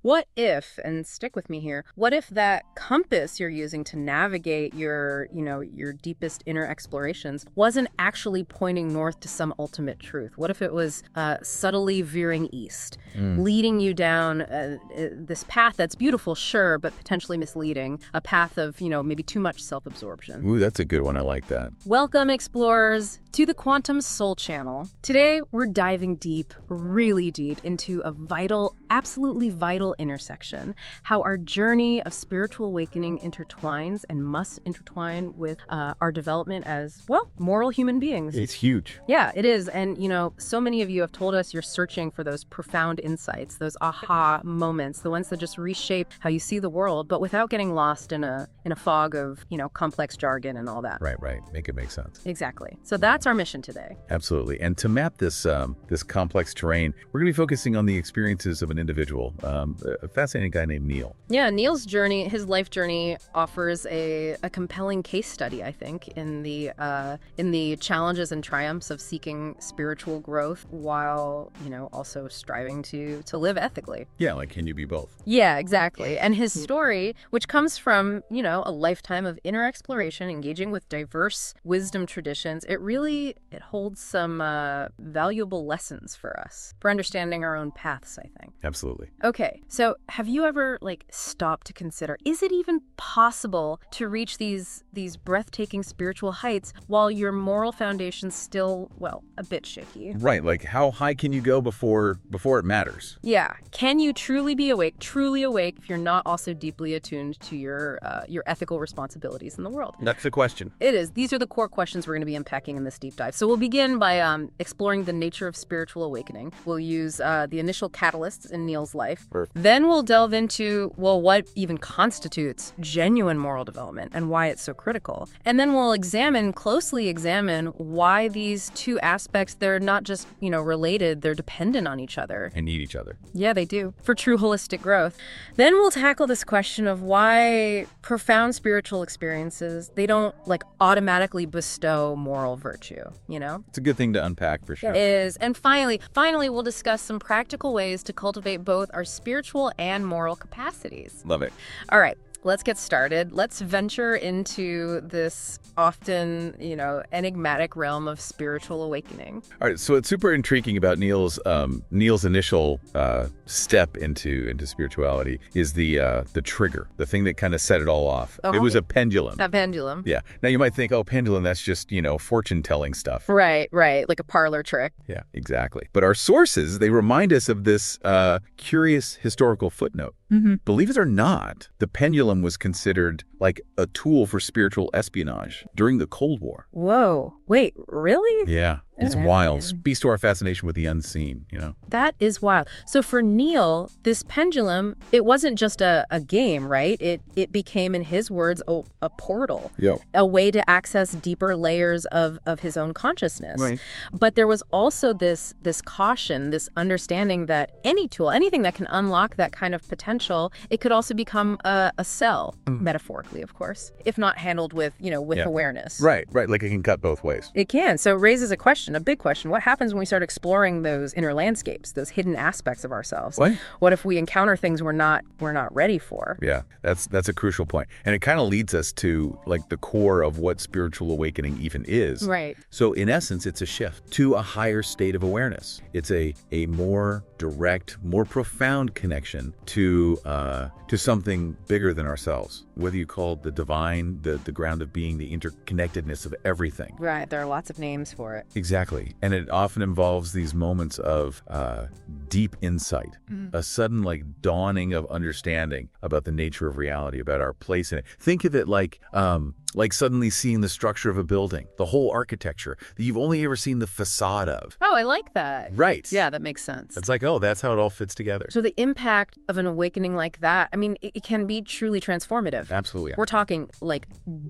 What if, and stick with me here, what if that compass you're using to navigate your deepest inner explorations wasn't actually pointing north to some ultimate truth? What if it was subtly veering east, leading you down this path that's beautiful, sure, but potentially misleading, a path of, maybe too much self-absorption? Ooh, that's a good one. I like that. Welcome, explorers, to the Quantum Soul Channel. Today, we're diving deep, really deep, into a vital, absolutely vital intersection, how our journey of spiritual awakening intertwines and must intertwine with our development as, well, moral human beings. It's huge. Yeah, it is. And, so many of you have told us you're searching for those profound insights, those aha moments, the ones that just reshape how you see the world, but without getting lost in a fog of, complex jargon and all that. Right. Make it make sense. Exactly. So that's our mission today. Absolutely. And to map this this complex terrain, we're going to be focusing on the experiences of an individual, a fascinating guy named Neil. Yeah, Neil's journey, his life journey, offers a compelling case study, I think, in the challenges and triumphs of seeking spiritual growth while, also striving to live ethically. Yeah, like, can you be both? Yeah, exactly. And his story, which comes from, a lifetime of inner exploration, engaging with diverse wisdom traditions, it holds some valuable lessons for us, for understanding our own paths, I think. Absolutely. Okay, so have you ever, stopped to consider, is it even possible to reach these breathtaking spiritual heights while your moral foundation's still, well, a bit shaky? Right, like, how high can you go before it matters? Yeah, can you truly be awake, if you're not also deeply attuned to your ethical responsibilities in the world? That's the question. It is. These are the core questions we're going to be unpacking in this deep dive. So we'll begin by exploring the nature of spiritual awakening. We'll use the initial catalysts in Neil's life. Perfect. Then we'll delve into, well, what even constitutes genuine moral development and why it's so critical. And then we'll closely examine why these two aspects, they're not just, related, they're dependent on each other. And need each other. Yeah, they do, for true holistic growth. Then we'll tackle this question of why profound spiritual experiences, they don't automatically bestow moral virtue, It's a good thing to unpack for sure. It is. And finally, we'll discuss some practical ways to cultivate both our spiritual and moral capacities. Love it. All right. Let's get started. Let's venture into this often, enigmatic realm of spiritual awakening. All right, so it's super intriguing about Neil's initial step into spirituality is the trigger, the thing that kind of set it all off. Oh, it was a pendulum. That pendulum. Yeah. Now you might think, oh, pendulum, that's just, fortune telling stuff. Right, like a parlor trick. Yeah, exactly. But our sources, they remind us of this curious historical footnote. Mm-hmm. Believe it or not, the pendulum was considered like a tool for spiritual espionage during the Cold War. Whoa. Wait, really? Yeah. It's wild. Speaks to our fascination with the unseen, That is wild. So for Neil, this pendulum, it wasn't just a game, right? It became, in his words, a portal, a way to access deeper layers of his own consciousness. Right. But there was also this caution, this understanding that any tool, anything that can unlock that kind of potential, it could also become a cell, metaphorically, of course, if not handled with awareness. Right. Like it can cut both ways. It can. So it raises a question, a big question. What happens when we start exploring those inner landscapes, those hidden aspects of ourselves? What if we encounter things we're not ready for? Yeah, that's a crucial point. And it kind of leads us to the core of what spiritual awakening even is. Right. So in essence, it's a shift to a higher state of awareness. It's a more direct, more profound connection to something bigger than ourselves. Whether you call it the divine, the ground of being, the interconnectedness of everything. Right. There are lots of names for it. Exactly. And it often involves these moments of deep insight, a sudden dawning of understanding about the nature of reality, about our place in it. Think of it like suddenly seeing the structure of a building, the whole architecture that you've only ever seen the facade of. Oh, I like that. Right. Yeah, that makes sense. It's like, oh, that's how it all fits together. So the impact of an awakening like that, I mean, it can be truly transformative. Absolutely. We're talking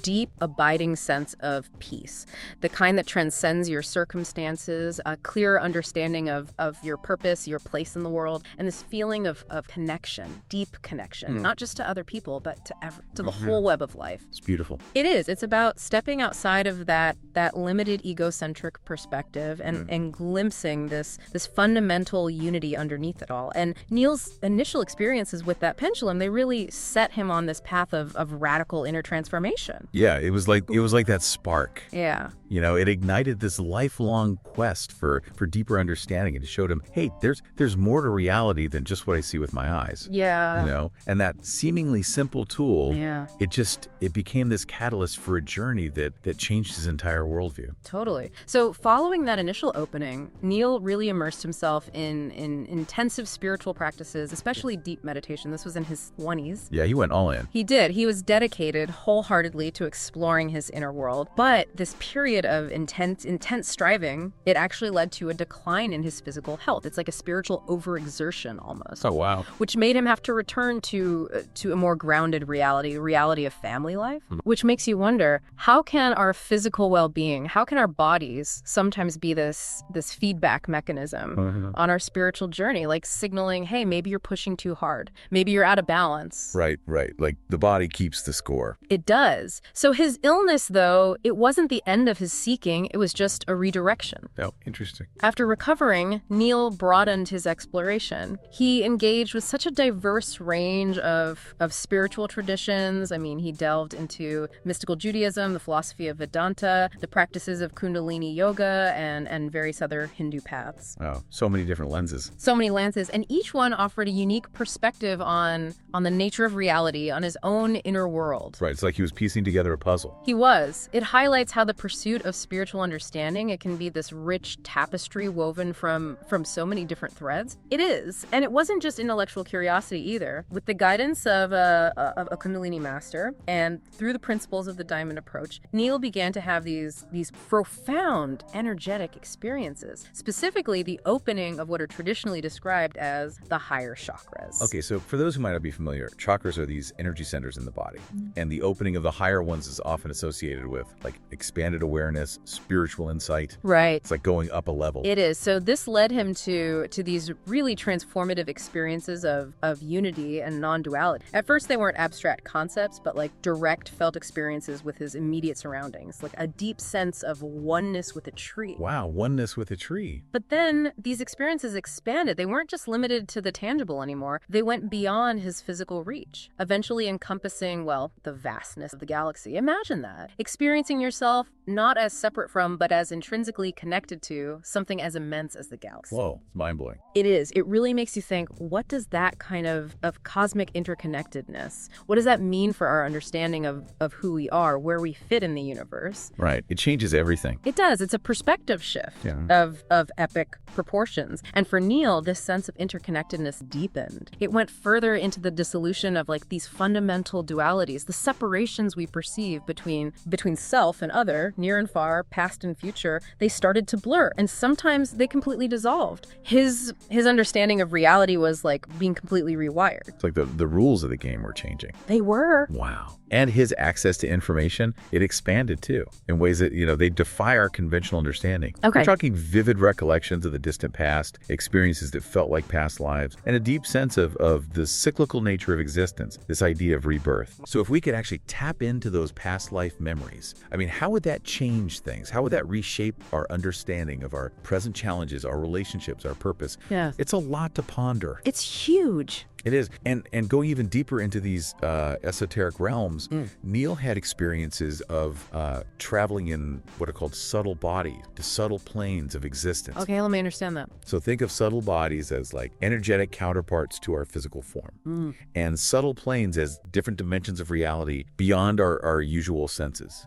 deep, abiding sense of peace, the kind that transcends your circumstances, a clear understanding of your purpose, your place in the world, and this feeling of connection, deep connection, not just to other people, but to the whole web of life. It's beautiful. It is. It's about stepping outside of that limited egocentric perspective and glimpsing this fundamental unity underneath it all. And Neil's initial experiences with that pendulum, they really set him on this path of radical inner transformation. Yeah, it was like that spark. Yeah. It ignited this lifelong quest for deeper understanding, and it showed him, hey, there's more to reality than just what I see with my eyes. Yeah. And that seemingly simple tool, Yeah. it became this catalyst for a journey that changed his entire worldview. Totally. So following that initial opening, Neil really immersed himself in intensive spiritual practices, especially deep meditation. This was in his 20s. Yeah, he went all in. He did. He was dedicated wholeheartedly to exploring his inner world. But this period of intense striving, it actually led to a decline in his physical health. It's like a spiritual overexertion almost. Oh, wow. Which made him have to return to a more grounded reality, the reality of family life, which makes you wonder, how can our physical well-being, how can our bodies sometimes be this feedback mechanism on our spiritual journey, like signaling, hey, maybe you're pushing too hard, maybe you're out of balance. Right. Like the body keeps the score. It does. So his illness, though, it wasn't the end of his seeking, it was just a redirection. Oh, interesting. After recovering, Neil broadened his exploration. He engaged with such a diverse range of spiritual traditions. I mean, he delved into mystical Judaism, the philosophy of Vedanta, the practices of Kundalini yoga, and various other Hindu paths. Oh, so many different lenses. So many lenses, and each one offered a unique perspective on the nature of reality, on his own inner world. Right, it's like he was piecing together a puzzle. He was. It highlights how the pursuit of spiritual understanding, it can be this rich tapestry woven from so many different threads. It is. And it wasn't just intellectual curiosity either. With the guidance of a Kundalini master and through the principles of the diamond approach, Neil began to have these profound energetic experiences, specifically the opening of what are traditionally described as the higher chakras. Okay, so for those who might not be familiar, chakras are these energy centers in the body, and the opening of the higher ones is often associated with like expanded awareness, spiritual insight. Right. It's like going up a level. It is. So this led him to these really transformative experiences of unity and non-duality. At first, they weren't abstract concepts, but like direct felt experiences with his immediate surroundings, like a deep sense of oneness with a tree. Wow, oneness with a tree. But then these experiences expanded. They weren't just limited to the tangible anymore. They went beyond his physical reach, eventually encompassing, well, the vastness of the galaxy. Imagine that. Experiencing yourself not as separate from, but as intrinsically connected to something as immense as the galaxy. Whoa, it's mind-blowing. It is. It really makes you think, what does that kind of cosmic interconnectedness, what does that mean for our understanding of who we are, where we fit in the universe? Right. It changes everything. It does. It's a perspective shift of epic proportions. And for Neil, this sense of interconnectedness deepened. It went further into the dissolution of like these fundamental dualities, the separations we perceive between self and other, near and far, past and future. They started to blur, and sometimes they completely dissolved. His understanding of reality was like being completely rewired. It's like the rules of the game were changing. They were. Wow. And his access to information, it expanded too, in ways that, they defy our conventional understanding. Okay. We're talking vivid recollections of the distant past, experiences that felt like past lives, and a deep sense of the cyclical nature of existence, this idea of rebirth. So if we could actually tap into those past life memories, how would that change things? How would that reshape our understanding of our present challenges, our relationships, our purpose? Yeah. It's a lot to ponder. It's huge. It is. And going even deeper into these esoteric realms, Neil had experiences of traveling in what are called subtle bodies, to subtle planes of existence. Okay, let me understand that. So think of subtle bodies as like energetic counterparts to our physical form, and subtle planes as different dimensions of reality beyond our usual senses,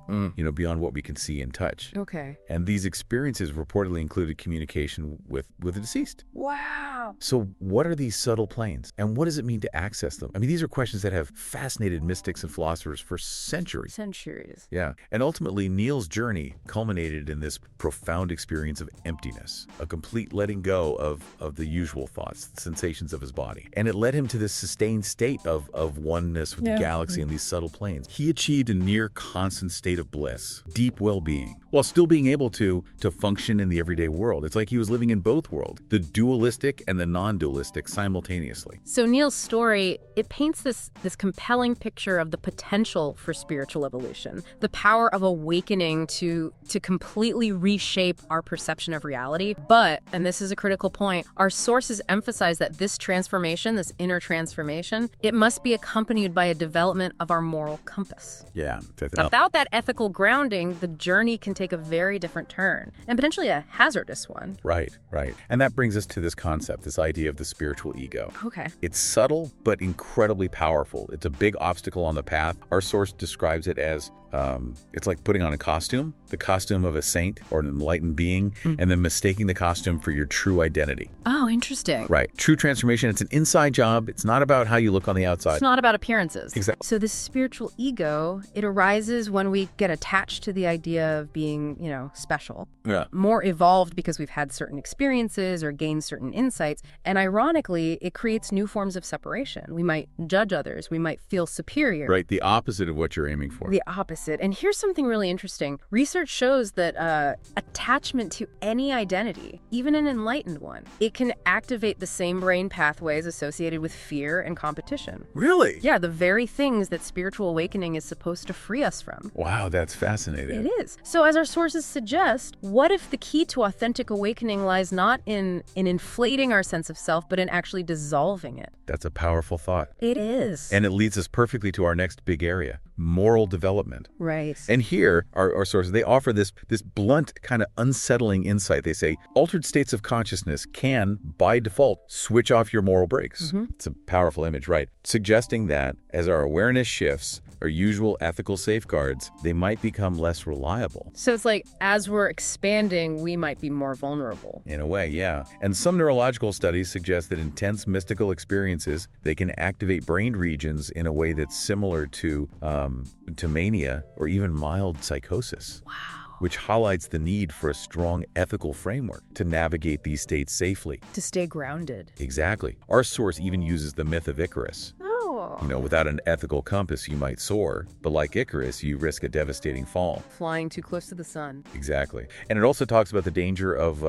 beyond what we can see and touch. Okay. And these experiences reportedly included communication with the deceased. Wow. So what are these subtle planes? And what does it mean to access them? These are questions that have fascinated mystics and philosophers for centuries. Yeah. And ultimately, Neil's journey culminated in this profound experience of emptiness, a complete letting go of the usual thoughts, the sensations of his body. And it led him to this sustained state of oneness with the galaxy and these subtle planes. He achieved a near constant state of bliss, deep well-being, while still being able to function in the everyday world. It's like he was living in both worlds, the dualistic and the non-dualistic simultaneously. So Neil's story, it paints this compelling picture of the potential for spiritual evolution, the power of awakening to completely reshape our perception of reality. But, and this is a critical point, our sources emphasize that this transformation, this inner transformation, it must be accompanied by a development of our moral compass. Yeah. Without that ethical grounding, the journey can take a very different turn, and potentially a hazardous one. Right. And that brings us to this concept, this idea of the spiritual ego. Okay. It's subtle, but incredibly powerful. It's a big obstacle on the path. Our source describes it as, it's like putting on a costume, the costume of a saint or an enlightened being, and then mistaking the costume for your true identity. Oh, interesting. Right. True transformation, it's an inside job. It's not about how you look on the outside. It's not about appearances. Exactly. So this spiritual ego, it arises when we get attached to the idea of being, special. Yeah. More evolved because we've had certain experiences or gained certain insights. And ironically, it creates new forms of separation. We might judge others. We might feel superior. Right. The opposite of what you're aiming for. The opposite. And here's something really interesting. Research shows that attachment to any identity, even an enlightened one, it can activate the same brain pathways associated with fear and competition. Really? Yeah, the very things that spiritual awakening is supposed to free us from. Wow, that's fascinating. It is. So as our sources suggest, what if the key to authentic awakening lies not in inflating our sense of self, but in actually dissolving it? That's a powerful thought. It is. And it leads us perfectly to our next big area, moral development. Right. And here, our sources, they offer this blunt, kind of unsettling insight. They say, altered states of consciousness can, by default, switch off your moral brakes. It's a powerful image, right? Suggesting that as our awareness shifts, our usual ethical safeguards, they might become less reliable. So it's like, as we're expanding, we might be more vulnerable. In a way, yeah. And some neurological studies suggest that intense mystical experiences, they can activate brain regions in a way that's similar to mania or even mild psychosis. Wow. Which highlights the need for a strong ethical framework to navigate these states safely. To stay grounded. Exactly. Our source even uses the myth of Icarus. Without an ethical compass, you might soar, but like Icarus, you risk a devastating fall. Flying too close to the sun. Exactly. And it also talks about the danger of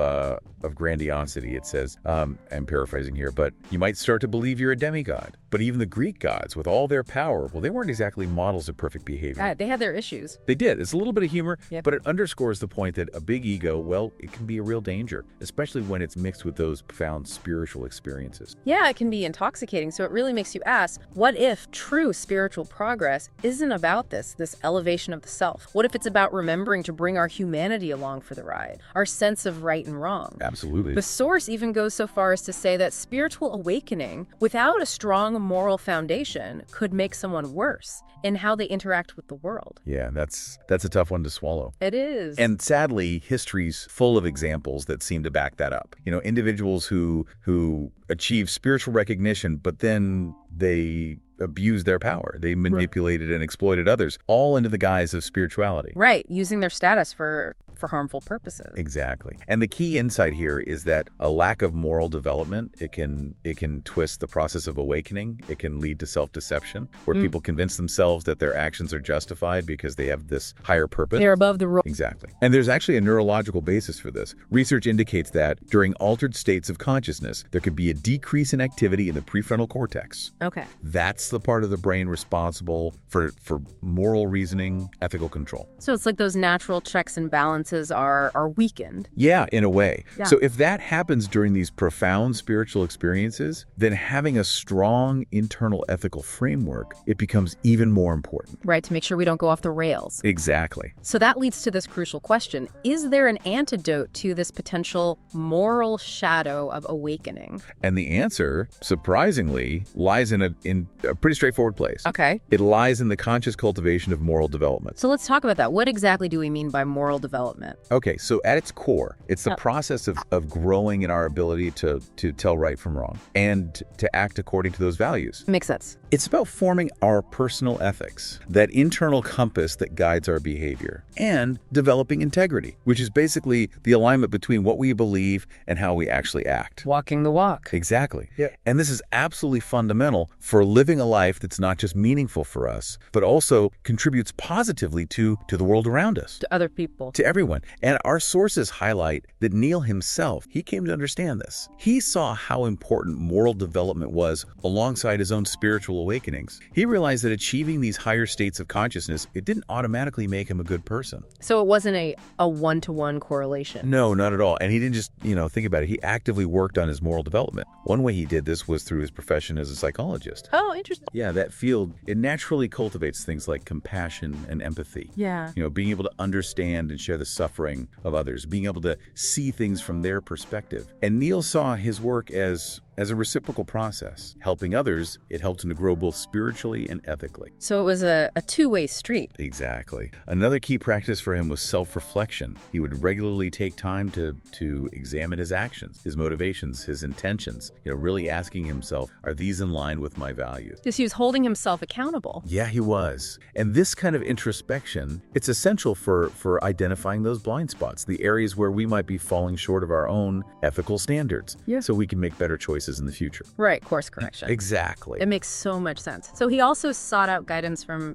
grandiosity. It says, I'm paraphrasing here, but you might start to believe you're a demigod. But even the Greek gods, with all their power, well, they weren't exactly models of perfect behavior. They had their issues. They did. It's a little bit of humor, Yep. but it underscores the point that a big ego, well, it can be a real danger, especially when it's mixed with those profound spiritual experiences. Yeah, it can be intoxicating. So it really makes you ask, what if true spiritual progress isn't about this elevation of the self? What if it's about remembering to bring our humanity along for the ride, our sense of right and wrong? Absolutely. The source even goes so far as to say that spiritual awakening, without a strong moral foundation, could make someone worse in how they interact with the world. Yeah, that's a tough one to swallow. It is. And sadly, history's full of examples that seem to back that up. Individuals who achieve spiritual recognition, but then they abuse their power. They manipulated and exploited others, all under the guise of spirituality. Right, using their status for harmful purposes. Exactly. And the key insight here is that a lack of moral development, it can twist the process of awakening. It can lead to self-deception, where people convince themselves that their actions are justified because they have this higher purpose. They're above the rule. Exactly. And there's actually a neurological basis for this. Research indicates that during altered states of consciousness, there could be a decrease in activity in the prefrontal cortex. Okay. That's the part of the brain responsible for moral reasoning, ethical control. So it's like those natural checks and balances are weakened. Yeah, in a way. Yeah. So if that happens during these profound spiritual experiences, then having a strong internal ethical framework, it becomes even more important. Right, to make sure we don't go off the rails. Exactly. So that leads to this crucial question. Is there an antidote to this potential moral shadow of awakening? And the answer, surprisingly, lies in a pretty straightforward place. Okay. It lies in the conscious cultivation of moral development. So let's talk about that. What exactly do we mean by moral development? Okay, so at its core, it's the process of growing in our ability to tell right from wrong and to act according to those values. Makes sense. It's about forming our personal ethics, that internal compass that guides our behavior, and developing integrity, which is basically the alignment between what we believe and how we actually act. Walking the walk. Exactly. Yeah. And this is absolutely fundamental for living a a life that's not just meaningful for us, but also contributes positively to the world around us. To other people. To everyone. And our sources highlight that Neil himself, he came to understand this. He saw how important moral development was alongside his own spiritual awakenings. He realized that achieving these higher states of consciousness, it didn't automatically make him a good person. So it wasn't a one-to-one correlation. No, not at all. And he didn't just, think about it. He actively worked on his moral development. One way he did this was through his profession as a psychologist. Oh, interesting. Yeah, that field, it naturally cultivates things like compassion and empathy. Yeah. Being able to understand and share the suffering of others, being able to see things from their perspective. And Neil saw his work as a reciprocal process. Helping others, it helped him to grow both spiritually and ethically. So it was a two-way street. Exactly. Another key practice for him was self-reflection. He would regularly take time to examine his actions, his motivations, his intentions, really asking himself, are these in line with my values? Because he was holding himself accountable. Yeah, he was. And this kind of introspection, it's essential for identifying those blind spots, the areas where we might be falling short of our own ethical standards, so we can make better choices in the future. Right, course correction. Exactly. It makes so much sense. So he also sought out guidance from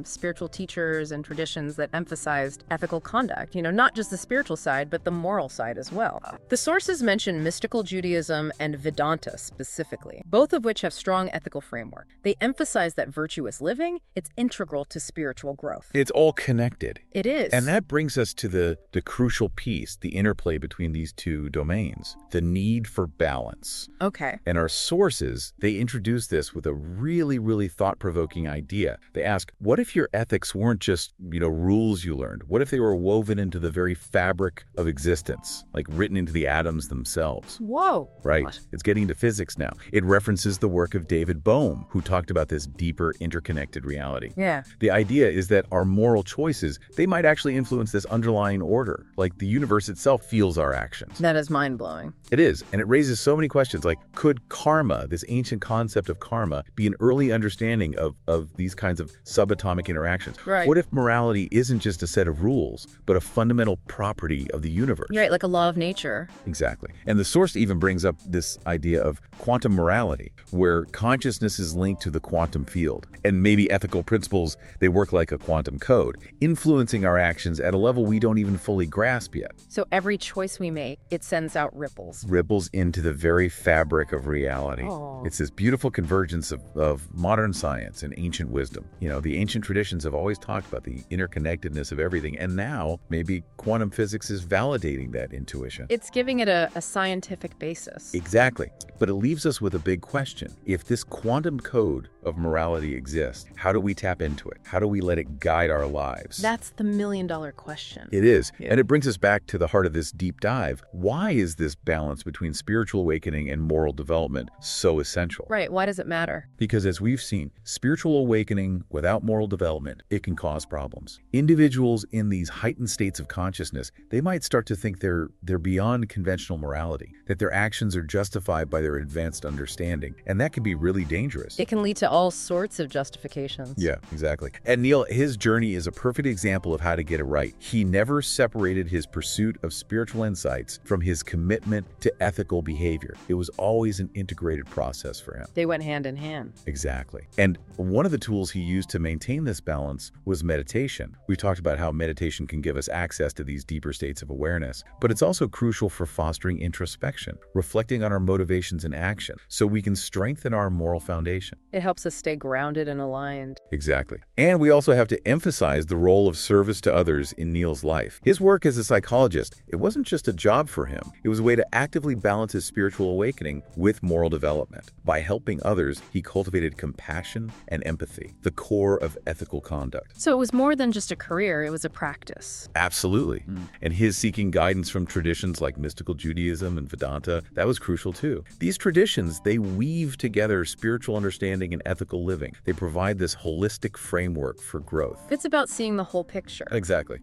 spiritual teachers and traditions that emphasized ethical conduct, not just the spiritual side, but the moral side as well. The sources mention mystical Judaism and Vedanta specifically, both of which have strong ethical framework. They emphasize that virtuous living, it's integral to spiritual growth. It's all connected. It is. And that brings us to the crucial piece, the interplay between these two domains, the need for balance. Okay. And our sources, they introduce this with a really, really thought-provoking idea. They ask, what if your ethics weren't just, rules you learned? What if they were woven into the very fabric of existence, like written into the atoms themselves? Whoa. Right. What? It's getting into physics now. It references the work of David Bohm, who talked about this deeper interconnected reality. Yeah. The idea is that our moral choices, they might actually influence this underlying order, like the universe itself feels our actions. That is mind-blowing. It is, and it raises so many questions, like, could karma, this ancient concept of karma, be an early understanding of these kinds of subatomic interactions? Right. What if morality isn't just a set of rules, but a fundamental property of the universe? Right, like a law of nature. Exactly. And the source even brings up this idea of quantum morality, where consciousness is linked to the quantum field. And maybe ethical principles, they work like a quantum code, influencing our actions at a level we don't even fully grasp yet. So every choice we make, it sends out ripples. Ripples into the very fabric of reality. Oh. It's this beautiful convergence of modern science and ancient wisdom. The ancient traditions have always talked about the interconnectedness of everything, and now maybe quantum physics is validating that intuition. It's giving it a scientific basis. Exactly. But it leaves us with a big question. If this quantum code of morality exists, how do we tap into it? How do we let it guide our lives? That's the million-dollar question. It is. Yeah. And it brings us back to the heart of this deep dive. Why is this balance between spiritual awakening and moral development so essential? Right. Why does it matter? Because as we've seen, spiritual awakening without moral development, it can cause problems. Individuals in these heightened states of consciousness, they might start to think they're beyond conventional morality, that their actions are justified by their advanced understanding. And that can be really dangerous. It can lead to all sorts of justifications. Yeah, exactly. And Neil, his journey is a perfect example of how to get it right. He never separated his pursuit of spiritual insights from his commitment to ethical behavior. It was always an integrated process for him. They went hand in hand. Exactly. And one of the tools he used to maintain this balance was meditation. We talked about how meditation can give us access to these deeper states of awareness, but it's also crucial for fostering introspection, reflecting on our motivations and action, so we can strengthen our moral foundation. It helps us stay grounded and aligned. Exactly. And we also have to emphasize the role of service to others in Neil's life. His work as a psychologist, it wasn't just a job for him. It was a way to actively balance his spiritual awakening with moral development. By helping others, he cultivated compassion and empathy, the core of ethical conduct. So it was more than just a career, it was a practice. Absolutely. And his seeking guidance from traditions like mystical Judaism and Vedanta, that was crucial too. These traditions, they weave together spiritual understanding and ethical living. They provide this holistic framework for growth. It's about seeing the whole picture. Exactly.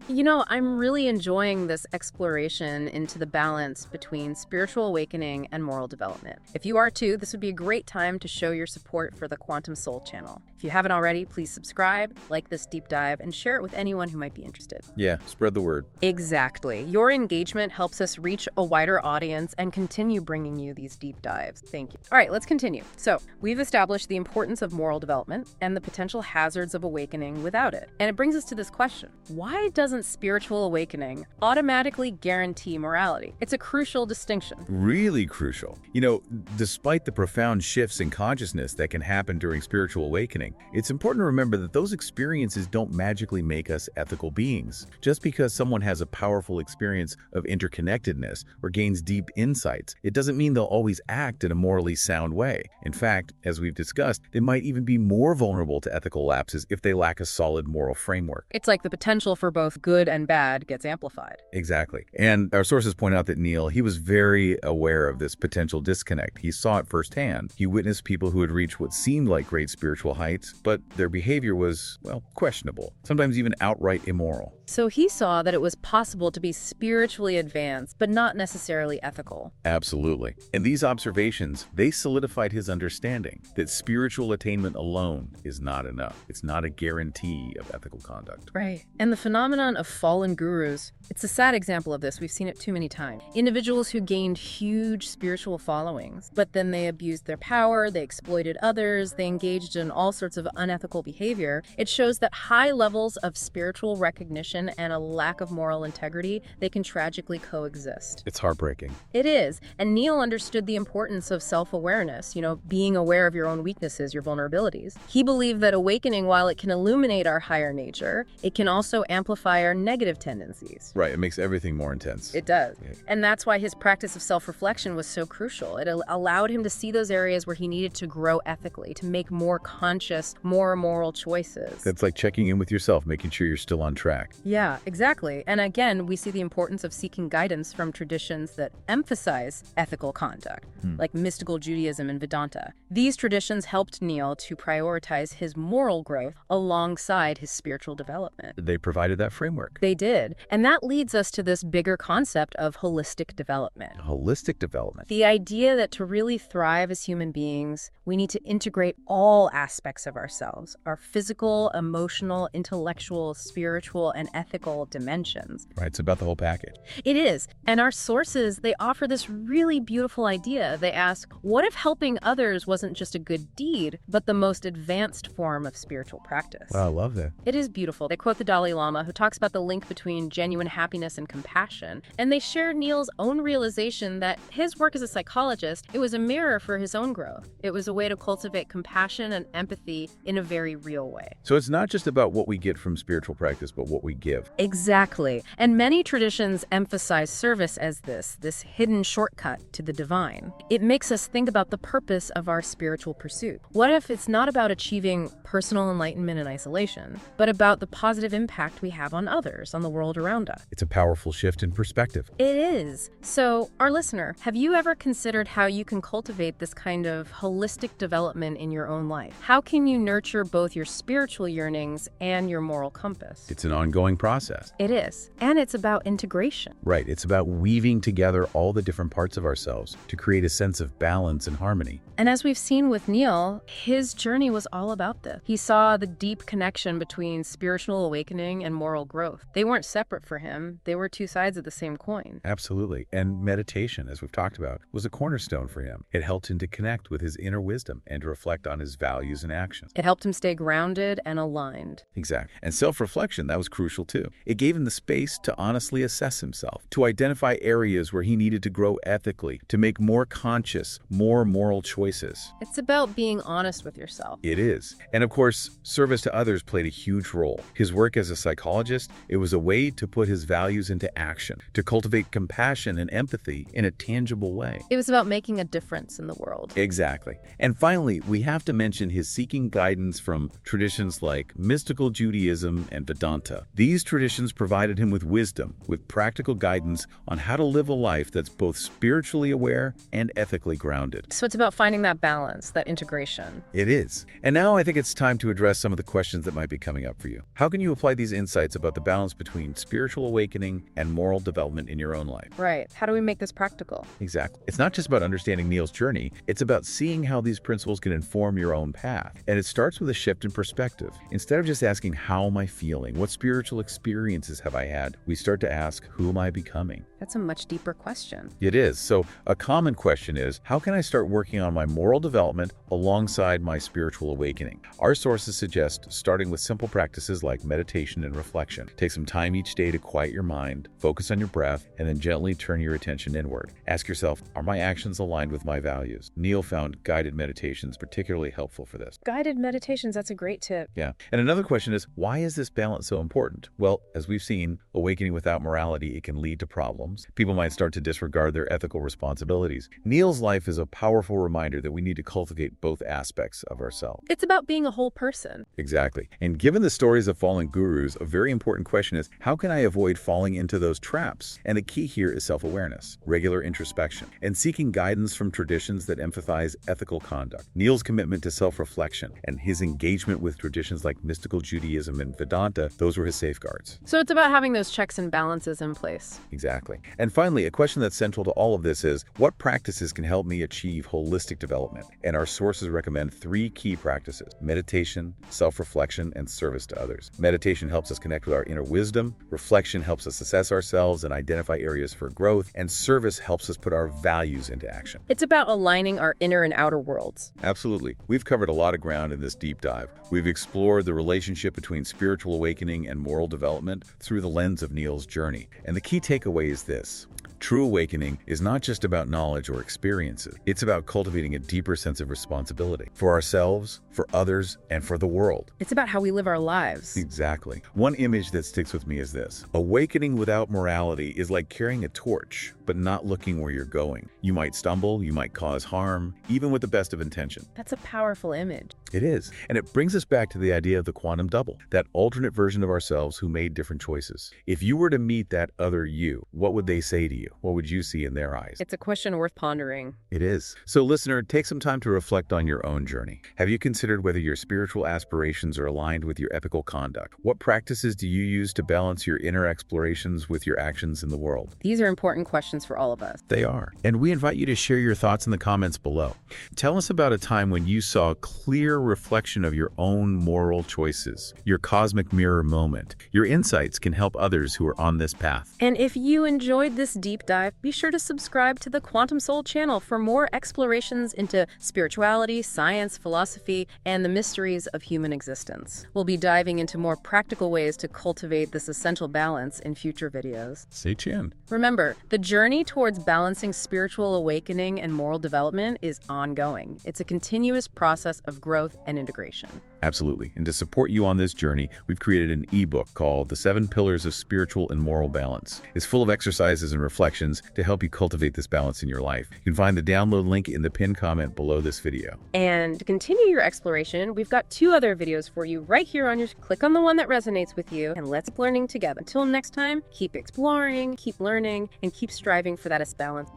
I'm really enjoying this exploration into the balance between spiritual awakening and moral development. If you are too, this would be a great time to show your support for the Quantum Soul channel. If you haven't already, please subscribe. subscribe, like this deep dive, and share it with anyone who might be interested. Yeah, spread the word. Exactly. Your engagement helps us reach a wider audience and continue bringing you these deep dives. Thank you. All right, let's continue. So, we've established the importance of moral development and the potential hazards of awakening without it. And it brings us to this question. Why doesn't spiritual awakening automatically guarantee morality? It's a crucial distinction. Really crucial. You know, despite the profound shifts in consciousness that can happen during spiritual awakening, it's important to remember that those experiences don't magically make us ethical beings. Just because someone has a powerful experience of interconnectedness or gains deep insights, it doesn't mean they'll always act in a morally sound way. In fact, as we've discussed, they might even be more vulnerable to ethical lapses if they lack a solid moral framework. It's like the potential for both good and bad gets amplified. Exactly. And our sources point out that Neil, he was very aware of this potential disconnect. He saw it firsthand. He witnessed people who had reached what seemed like great spiritual heights, but their behavior was, well, questionable, sometimes even outright immoral. So he saw that it was possible to be spiritually advanced, but not necessarily ethical. Absolutely. And these observations, they solidified his understanding that spiritual attainment alone is not enough. It's not a guarantee of ethical conduct. Right. And the phenomenon of fallen gurus, it's a sad example of this. We've seen it too many times. Individuals who gained huge spiritual followings, but then they abused their power, they exploited others, they engaged in all sorts of unethical behavior. It shows that high levels of spiritual recognition and a lack of moral integrity, they can tragically coexist. It's heartbreaking. It is. And Neil understood the importance of self-awareness, being aware of your own weaknesses, your vulnerabilities. He believed that awakening, while it can illuminate our higher nature, it can also amplify our negative tendencies. Right. It makes everything more intense. It does. Yeah. And that's why his practice of self-reflection was so crucial. It allowed him to see those areas where he needed to grow ethically, to make more conscious, more moral choices. That's like checking in with yourself, making sure you're still on track. Yeah, exactly. And again, we see the importance of seeking guidance from traditions that emphasize ethical conduct, like mystical Judaism and Vedanta. These traditions helped Neil to prioritize his moral growth alongside his spiritual development. They provided that framework. They did. And that leads us to this bigger concept of holistic development. Holistic development. The idea that to really thrive as human beings, we need to integrate all aspects of ourselves, our physical, emotional, intellectual, spiritual, and ethical dimensions. Right, it's about the whole package. It is. And our sources, they offer this really beautiful idea. They ask, what if helping others wasn't just a good deed, but the most advanced form of spiritual practice? Wow, I love that. It is beautiful. They quote the Dalai Lama, who talks about the link between genuine happiness and compassion. And they share Neil's own realization that his work as a psychologist, it was a mirror for his own growth. It was a way to cultivate compassion and empathy in a very real way. So it's not just about what we get from spiritual practice, but what we give. Exactly. And many traditions emphasize service as this hidden shortcut to the divine. It makes us think about the purpose of our spiritual pursuit. What if it's not about achieving personal enlightenment in isolation, but about the positive impact we have on others, on the world around us? It's a powerful shift in perspective. It is. So, our listener, have you ever considered how you can cultivate this kind of holistic development in your own life? How can you nurture both your spiritual yearnings and your moral compass? It's an ongoing process. It is. And it's about integration. Right. It's about weaving together all the different parts of ourselves to create a sense of balance and harmony. And as we've seen with Neil, his journey was all about this. He saw the deep connection between spiritual awakening and moral growth. They weren't separate for him. They were two sides of the same coin. Absolutely. And meditation, as we've talked about, was a cornerstone for him. It helped him to connect with his inner wisdom and to reflect on his values and actions. It helped him stay grounded and aligned. Exactly. And self-reflection, that was crucial too. It gave him the space to honestly assess himself, to identify areas where he needed to grow ethically, to make more conscious, more moral choices. It's about being honest with yourself. It is. And of course, service to others played a huge role. His work as a psychologist, it was a way to put his values into action, to cultivate compassion and empathy in a tangible way. It was about making a difference in the world. Exactly. And finally, we have to mention his seeking guidance from traditions like mystical Judaism and Vedanta. These traditions provided him with wisdom, with practical guidance on how to live a life that's both spiritually aware and ethically grounded. So it's about finding that balance, that integration. It is. And now I think it's time to address some of the questions that might be coming up for you. How can you apply these insights about the balance between spiritual awakening and moral development in your own life? Right. How do we make this practical? Exactly. It's not just about understanding Neil's journey, it's about seeing how these principles can inform your own path. And it starts with a shift in perspective. perspective. Instead of just asking, how am I feeling? What spiritual experiences have I had? We start to ask, who am I becoming? That's a much deeper question. It is. So a common question is, how can I start working on my moral development alongside my spiritual awakening? Our sources suggest starting with simple practices like meditation and reflection. Take some time each day to quiet your mind, focus on your breath, and then gently turn your attention inward. Ask yourself, are my actions aligned with my values? Neil found guided meditations particularly helpful for this. Guided meditations, that's a great tip. Yeah. And another question is, why is this balance so important? Well, as we've seen, awakening without morality, it can lead to problems. People might start to disregard their ethical responsibilities. Neil's life is a powerful reminder that we need to cultivate both aspects of ourselves. It's about being a whole person. Exactly. And given the stories of fallen gurus, a very important question is, how can I avoid falling into those traps? And the key here is self-awareness, regular introspection, and seeking guidance from traditions that emphasize ethical conduct. Neil's commitment to self-reflection and his engagement with traditions like mystical Judaism and Vedanta, those were his safeguards. So it's about having those checks and balances in place. Exactly. And finally, a question that's central to all of this is, what practices can help me achieve holistic development? And our sources recommend 3 key practices: meditation, self-reflection, and service to others. Meditation helps us connect with our inner wisdom, reflection helps us assess ourselves and identify areas for growth, and service helps us put our values into action. It's about aligning our inner and outer worlds. Absolutely. We've covered a lot of ground in this deep dive. We've explored the relationship between spiritual awakening and moral development through the lens of Neil's journey. And the key takeaway is this: true awakening is not just about knowledge or experiences. It's about cultivating a deeper sense of responsibility for ourselves, for others, and for the world. It's about how we live our lives. Exactly. One image that sticks with me is this: awakening without morality is like carrying a torch, but not looking where you're going. You might stumble, you might cause harm, even with the best of intention. That's a powerful image. It is. And it brings us back to the idea of the quantum double, that alternate version of ourselves who made different choices. If you were to meet that other you, what would they say to you? What would you see in their eyes? It's a question worth pondering. It is. So listener, take some time to reflect on your own journey. Have you considered whether your spiritual aspirations are aligned with your ethical conduct? What practices do you use to balance your inner explorations with your actions in the world? These are important questions for all of us. They are. And we invite you to share your thoughts in the comments below. Tell us about a time when you saw a clear reflection of your own moral choices, your cosmic mirror moment. Your insights can help others who are on this path. And if you enjoyed this deep dive, be sure to subscribe to the Quantum Soul channel for more explorations into spirituality, science, philosophy, and the mysteries of human existence. We'll be diving into more practical ways to cultivate this essential balance in future videos. Stay tuned. Remember, the journey towards balancing spiritual awakening and moral development is ongoing. It's a continuous process of growth and integration. Absolutely. And to support you on this journey, we've created an ebook called The 7 Pillars of Spiritual and Moral Balance. It's full of exercises and reflections to help you cultivate this balance in your life. You can find the download link in the pinned comment below this video. And to continue your exploration, we've got 2 other videos for you right here on your... Click on the one that resonates with you, and let's keep learning together. Until next time, keep exploring, keep learning, and keep striving for that balance.